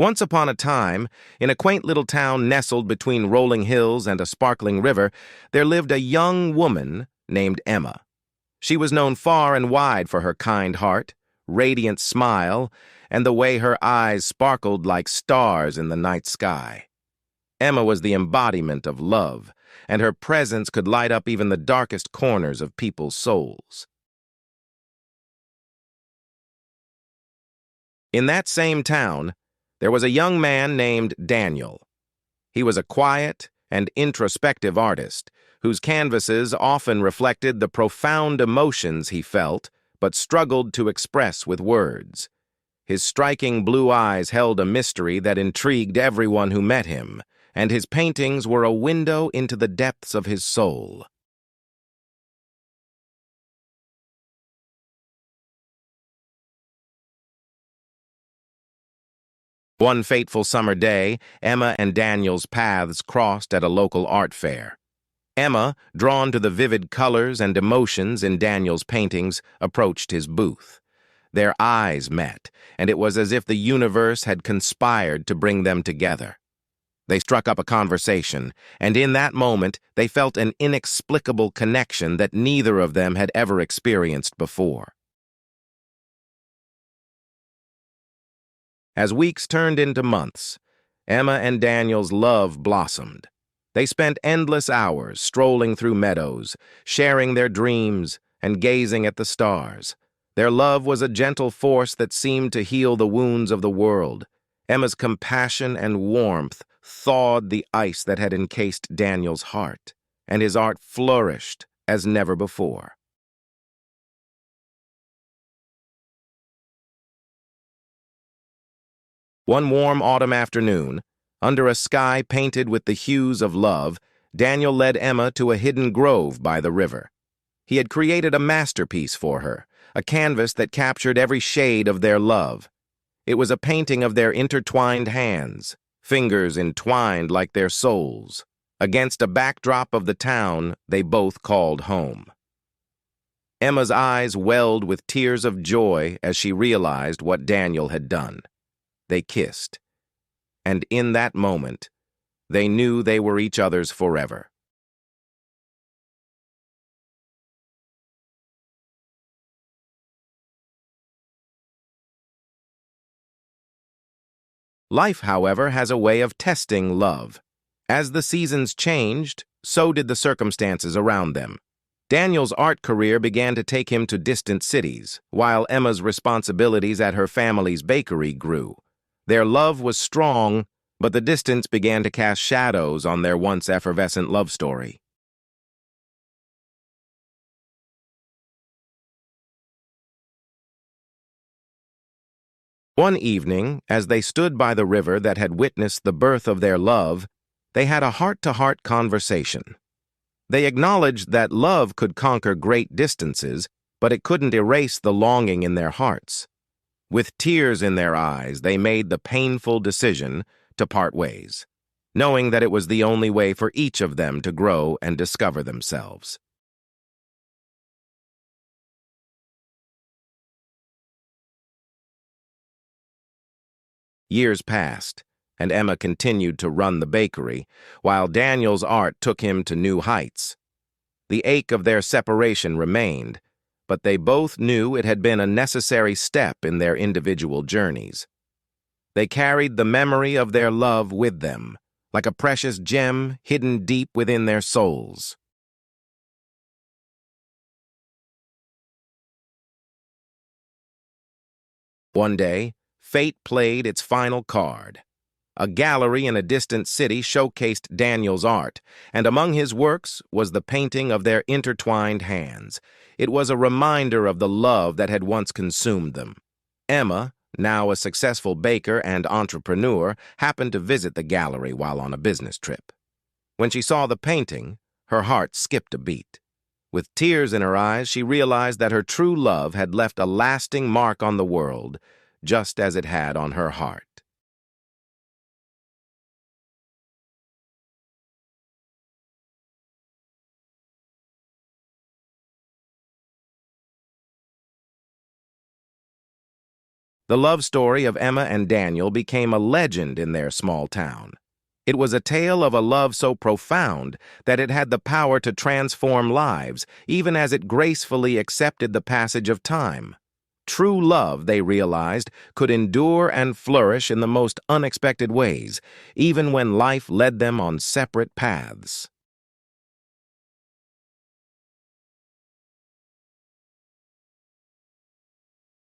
Once upon a time, in a quaint little town nestled between rolling hills and a sparkling river, there lived a young woman named Emma. She was known far and wide for her kind heart, radiant smile, and the way her eyes sparkled like stars in the night sky. Emma was the embodiment of love, and her presence could light up even the darkest corners of people's souls. In that same town, there was a young man named Daniel. He was a quiet and introspective artist whose canvases often reflected the profound emotions he felt but struggled to express with words. His striking blue eyes held a mystery that intrigued everyone who met him, and his paintings were a window into the depths of his soul. One fateful summer day, Emma and Daniel's paths crossed at a local art fair. Emma, drawn to the vivid colors and emotions in Daniel's paintings, approached his booth. Their eyes met, and it was as if the universe had conspired to bring them together. They struck up a conversation, and in that moment they felt an inexplicable connection that neither of them had ever experienced before. As weeks turned into months, Emma and Daniel's love blossomed. They spent endless hours strolling through meadows, sharing their dreams, and gazing at the stars. Their love was a gentle force that seemed to heal the wounds of the world. Emma's compassion and warmth thawed the ice that had encased Daniel's heart, and his art flourished as never before. One warm autumn afternoon, under a sky painted with the hues of love, Daniel led Emma to a hidden grove by the river. He had created a masterpiece for her, a canvas that captured every shade of their love. It was a painting of their intertwined hands, fingers entwined like their souls, against a backdrop of the town they both called home. Emma's eyes welled with tears of joy as she realized what Daniel had done. They kissed, and in that moment, they knew they were each other's forever. Life, however, has a way of testing love. As the seasons changed, so did the circumstances around them. Daniel's art career began to take him to distant cities, while Emma's responsibilities at her family's bakery grew. Their love was strong, but the distance began to cast shadows on their once effervescent love story. One evening, as they stood by the river that had witnessed the birth of their love, they had a heart-to-heart conversation. They acknowledged that love could conquer great distances, but it couldn't erase the longing in their hearts. With tears in their eyes, they made the painful decision to part ways, knowing that it was the only way for each of them to grow and discover themselves. Years passed, and Emma continued to run the bakery, while Daniel's art took him to new heights. The ache of their separation remained, but they both knew it had been a necessary step in their individual journeys. They carried the memory of their love with them, like a precious gem hidden deep within their souls. One day, fate played its final card. A gallery in a distant city showcased Daniel's art, and among his works was the painting of their intertwined hands. It was a reminder of the love that had once consumed them. Emma, now a successful baker and entrepreneur, happened to visit the gallery while on a business trip. When she saw the painting, her heart skipped a beat. With tears in her eyes, she realized that her true love had left a lasting mark on the world, just as it had on her heart. The love story of Emma and Daniel became a legend in their small town. It was a tale of a love so profound that it had the power to transform lives, even as it gracefully accepted the passage of time. True love, they realized, could endure and flourish in the most unexpected ways, even when life led them on separate paths.